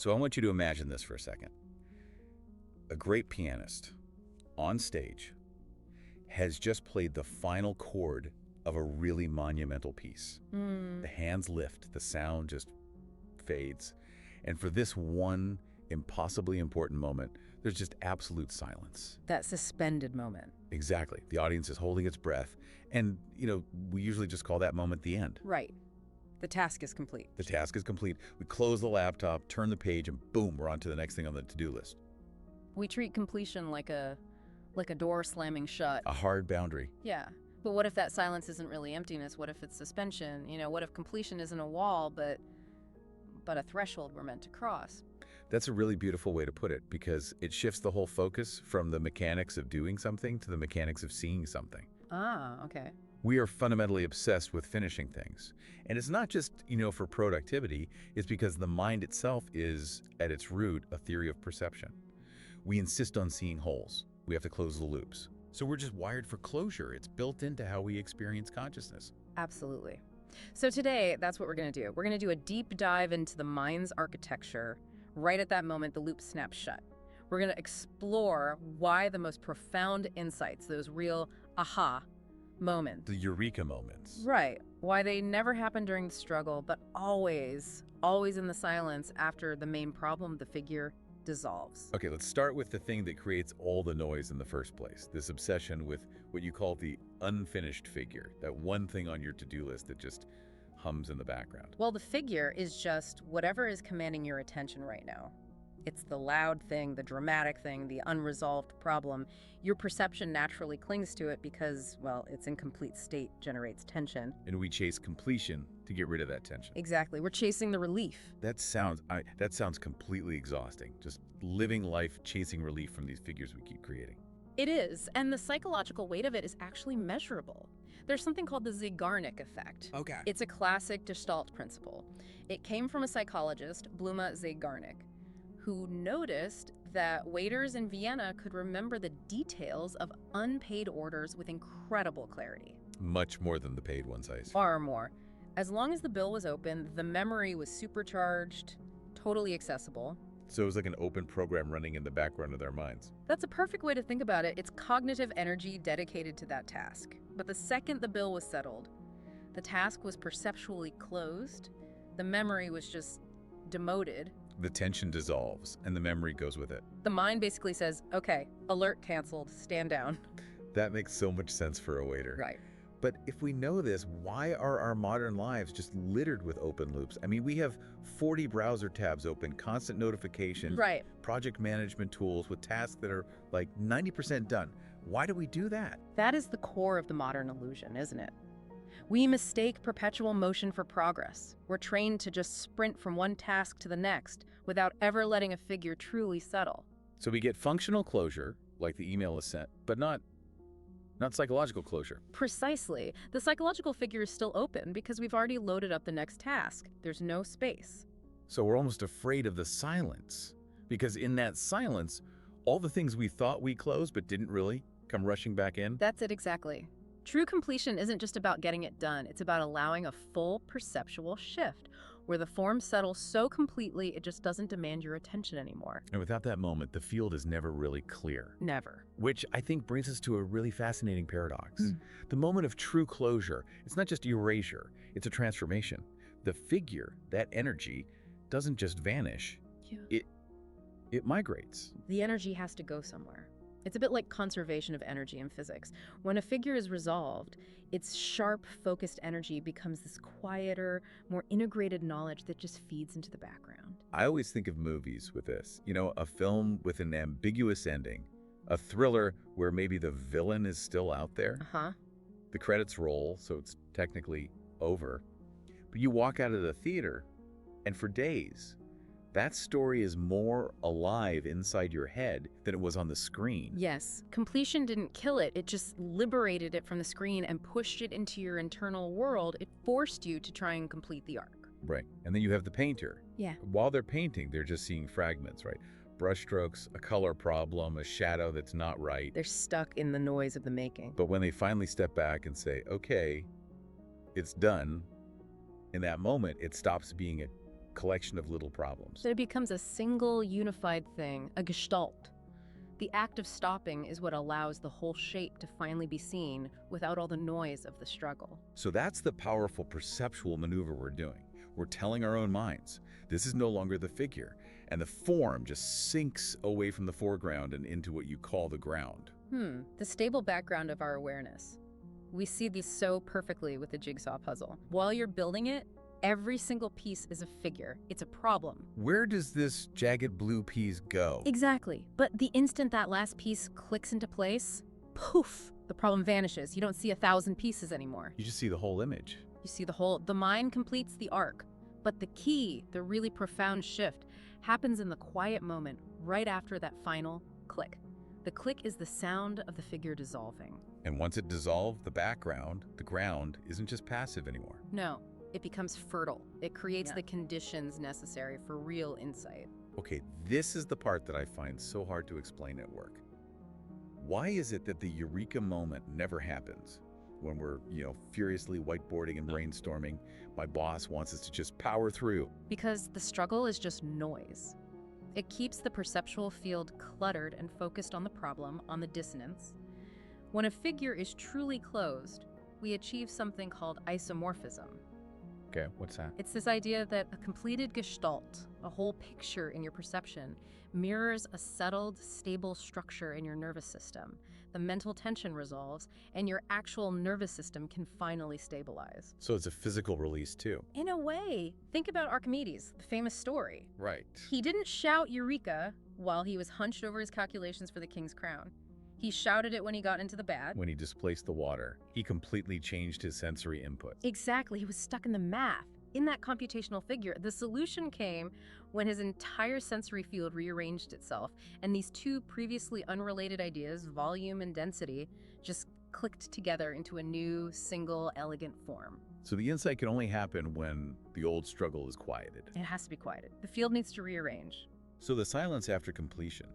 So I want you to imagine this for a second. A great pianist on stage has just played the final chord of a really monumental piece. The hands lift, the sound just fades. And for this one impossibly important moment, there's just absolute silence. That suspended moment. Exactly. The audience is holding its breath. And, we usually just call that moment the end. Right. The task is complete. The task is complete. We close the laptop, turn the page, and boom, we're on to the next thing on the to-do list. We treat completion like a door slamming shut. A hard boundary. Yeah. But what if that silence isn't really emptiness? What if it's suspension? What if completion isn't a wall, but a threshold we're meant to cross? That's a really beautiful way to put it, because it shifts the whole focus from the mechanics of doing something to the mechanics of seeing something. Ah, okay. We are fundamentally obsessed with finishing things. And it's not just, for productivity, it's because the mind itself is, at its root, a theory of perception. We insist on seeing holes. We have to close the loops. So we're just wired for closure. It's built into how we experience consciousness. Absolutely. So today, that's what we're going to do. We're going to do a deep dive into the mind's architecture. Right at that moment, the loop snaps shut. We're going to explore why the most profound insights, those real aha moments. The eureka moments. Right. Why they never happen during the struggle, but always in the silence after the main problem, the figure, dissolves. Okay, let's start with the thing that creates all the noise in the first place. This obsession with what you call the unfinished figure, that one thing on your to-do list that just hums in the background. Well, the figure is just whatever is commanding your attention right now. It's the loud thing, the dramatic thing, the unresolved problem. Your perception naturally clings to it because, well, its incomplete state generates tension. And we chase completion to get rid of that tension. Exactly. We're chasing the relief. That sounds completely exhausting. Just living life chasing relief from these figures we keep creating. It is, and the psychological weight of it is actually measurable. There's something called the Zeigarnik effect. Okay. It's a classic Gestalt principle. It came from a psychologist, Bluma Zeigarnik, who noticed that waiters in Vienna could remember the details of unpaid orders with incredible clarity. Much more than the paid ones, I see. Far more. As long as the bill was open, the memory was supercharged, totally accessible. So it was like an open program running in the background of their minds. That's a perfect way to think about it. It's cognitive energy dedicated to that task. But the second the bill was settled, the task was perceptually closed, the memory was just demoted. The tension dissolves, and the memory goes with it. The mind basically says, okay, alert canceled, stand down. That makes so much sense for a waiter. Right. But if we know this, why are our modern lives just littered with open loops? I mean, we have 40 browser tabs open, constant notifications, Right. project management tools with tasks that are like 90% done. Why do we do that? That is the core of the modern illusion, isn't it? We mistake perpetual motion for progress. We're trained to just sprint from one task to the next without ever letting a figure truly settle. So we get functional closure, like the email is sent, but not psychological closure. Precisely. The psychological figure is still open because we've already loaded up the next task. There's no space. So we're almost afraid of the silence, because in that silence, all the things we thought we closed but didn't really come rushing back in. That's it exactly. True completion isn't just about getting it done. It's about allowing a full perceptual shift where the form settles so completely it just doesn't demand your attention anymore. And without that moment, the field is never really clear. Never. Which I think brings us to a really fascinating paradox. The moment of true closure, it's not just erasure, it's a transformation. The figure, that energy, doesn't just vanish, it migrates. The energy has to go somewhere. It's a bit like conservation of energy in physics. When a figure is resolved, its sharp, focused energy becomes this quieter, more integrated knowledge that just feeds into the background. I always think of movies with this. A film with an ambiguous ending, a thriller where maybe the villain is still out there. The credits roll, so it's technically over. But you walk out of the theater, and for days, that story is more alive inside your head than it was on the screen. Yes, completion didn't kill it. It just liberated it from the screen and pushed it into your internal world. It forced you to try and complete the arc. Right. And then you have the painter. Yeah. While they're painting, they're just seeing fragments, right? Brushstrokes, a color problem, a shadow that's not right. They're stuck in the noise of the making. But when they finally step back and say, okay, it's done, in that moment, it stops being a collection of little problems. So it becomes a single unified thing, a gestalt. The act of stopping is what allows the whole shape to finally be seen without all the noise of the struggle. So that's the powerful perceptual maneuver we're doing. We're telling our own minds, this is no longer the figure, and the form just sinks away from the foreground and into what you call the ground. The stable background of our awareness. We see this so perfectly with the jigsaw puzzle. While you're building it, every single piece is a figure. It's a problem. Where does this jagged blue piece go? Exactly. But the instant that last piece clicks into place, poof, the problem vanishes. You don't see 1,000 pieces anymore. You just see the whole image. You see the whole. The mind completes the arc. But the key, the really profound shift, happens in the quiet moment right after that final click. The click is the sound of the figure dissolving. And once it dissolved, the background, the ground, isn't just passive anymore. No, it becomes fertile. It creates the conditions necessary for real insight. Okay, this is the part that I find so hard to explain at work. Why is it that the eureka moment never happens? When we're, furiously whiteboarding and brainstorming, my boss wants us to just power through. Because the struggle is just noise. It keeps the perceptual field cluttered and focused on the problem, on the dissonance. When a figure is truly closed, we achieve something called isomorphism. Okay, what's that? It's this idea that a completed gestalt, a whole picture in your perception, mirrors a settled, stable structure in your nervous system. The mental tension resolves, and your actual nervous system can finally stabilize. So it's a physical release too. In a way, think about Archimedes, the famous story. Right. He didn't shout Eureka while he was hunched over his calculations for the king's crown. He shouted it when he got into the bath. When he displaced the water, he completely changed his sensory input. Exactly, he was stuck in the math. In that computational figure, the solution came when his entire sensory field rearranged itself, and these two previously unrelated ideas, volume and density, just clicked together into a new, single, elegant form. So the insight can only happen when the old struggle is quieted. It has to be quieted. The field needs to rearrange. So the silence after completion,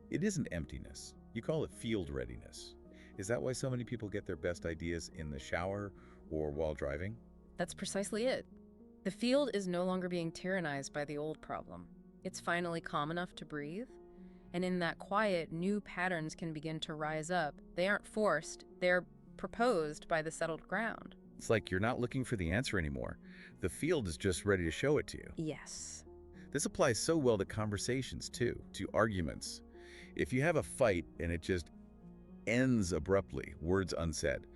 it isn't emptiness. You call it field readiness. Is that why so many people get their best ideas in the shower or while driving? That's precisely it. The field is no longer being tyrannized by the old problem. It's finally calm enough to breathe. And in that quiet, new patterns can begin to rise up. They aren't forced, they're proposed by the settled ground. It's like you're not looking for the answer anymore. The field is just ready to show it to you. Yes. This applies so well to conversations too, to arguments. If you have a fight and it just ends abruptly, words unsaid,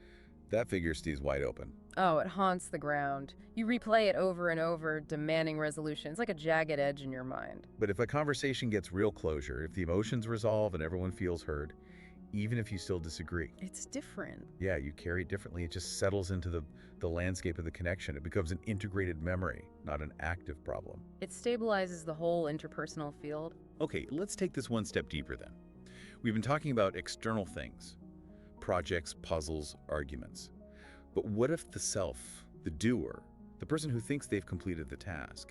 that figure stays wide open. Oh, it haunts the ground. You replay it over and over, demanding resolution. It's like a jagged edge in your mind. But if a conversation gets real closure, if the emotions resolve and everyone feels heard, even if you still disagree. It's different. Yeah, you carry it differently. It just settles into the landscape of the connection. It becomes an integrated memory, not an active problem. It stabilizes the whole interpersonal field. Okay, let's take this one step deeper then. We've been talking about external things, projects, puzzles, arguments. But what if the self, the doer, the person who thinks they've completed the task,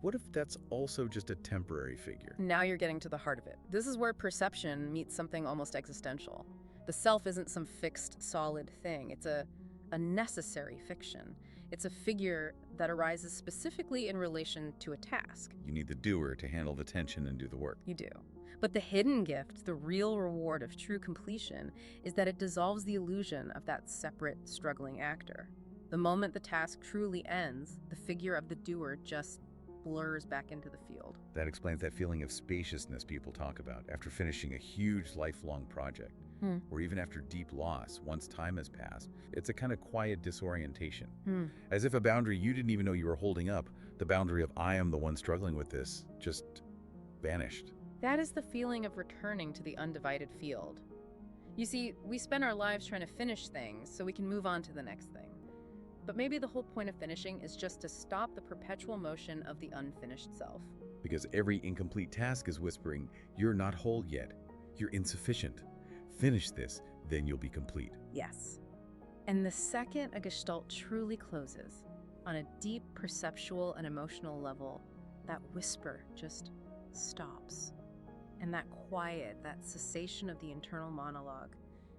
what if that's also just a temporary figure? Now you're getting to the heart of it. This is where perception meets something almost existential. The self isn't some fixed, solid thing. It's a necessary fiction. It's a figure that arises specifically in relation to a task. You need the doer to handle the tension and do the work. You do. But the hidden gift, the real reward of true completion, is that it dissolves the illusion of that separate, struggling actor. The moment the task truly ends, the figure of the doer just blurs back into the field. That explains that feeling of spaciousness people talk about after finishing a huge lifelong project, or even after deep loss, once time has passed. It's a kind of quiet disorientation, as if a boundary you didn't even know you were holding up, the boundary of I am the one struggling with this, just vanished. That is the feeling of returning to the undivided field. You see, we spend our lives trying to finish things so we can move on to the next thing. But maybe the whole point of finishing is just to stop the perpetual motion of the unfinished self. Because every incomplete task is whispering, you're not whole yet. You're insufficient. Finish this, then you'll be complete. Yes. And the second a gestalt truly closes, on a deep perceptual and emotional level, that whisper just stops. And that quiet, that cessation of the internal monologue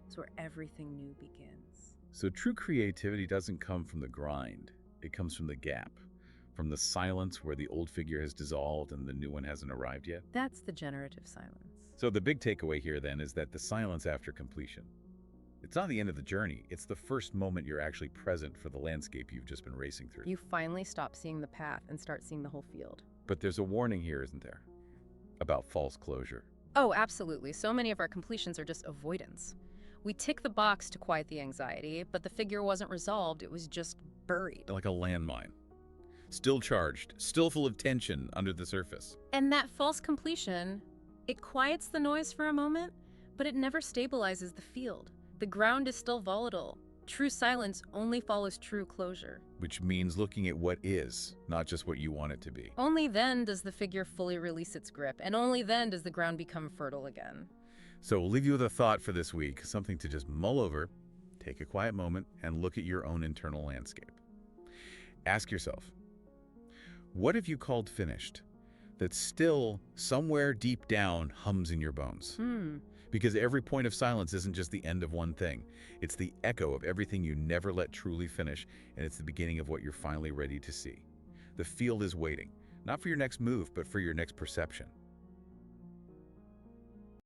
is where everything new begins. So true creativity doesn't come from the grind. It comes from the gap, from the silence where the old figure has dissolved and the new one hasn't arrived yet. That's the generative silence. So the big takeaway here then is that the silence after completion, it's not the end of the journey, it's the first moment you're actually present for the landscape you've just been racing through. You finally stop seeing the path and start seeing the whole field. But there's a warning here, isn't there? About false closure. Oh, absolutely. So many of our completions are just avoidance. We tick the box to quiet the anxiety, but the figure wasn't resolved, it was just buried. Like a landmine. Still charged, still full of tension under the surface. And that false completion, it quiets the noise for a moment, but it never stabilizes the field. The ground is still volatile. True silence only follows true closure. Which means looking at what is, not just what you want it to be. Only then does the figure fully release its grip, and only then does the ground become fertile again. So we'll leave you with a thought for this week, something to just mull over, take a quiet moment, and look at your own internal landscape. Ask yourself, what have you called finished that still, somewhere deep down, hums in your bones? Because every point of silence isn't just the end of one thing. It's the echo of everything you never let truly finish, and it's the beginning of what you're finally ready to see. The field is waiting, not for your next move, but for your next perception.